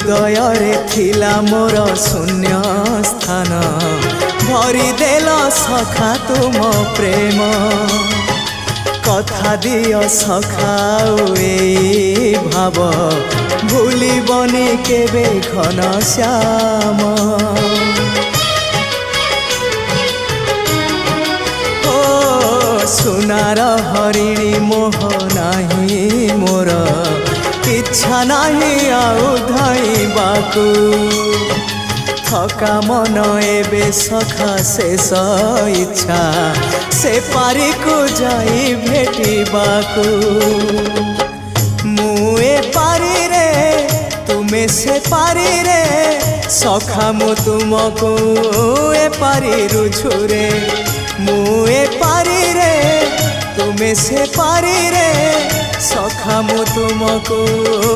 हृदय रे थिला मोर शून्य स्थान भरी देल सखा तुम प्रेम कथा दियो सखाओ ए भाव भूलिबनी केबे घन श्याम ओ सुनार हरिणी मोह नाही मोर इच्छा नहीं आउ धाइबाकू थका मन एबे सखा शेष इच्छा से पारी को जाई भेटिबाकू मुए पारी रे तुमे से पारी रे सखा मु तुमको ए पारी रुझुरे मुए पारी रे तुमे से पारी रे सखा मु तुमको।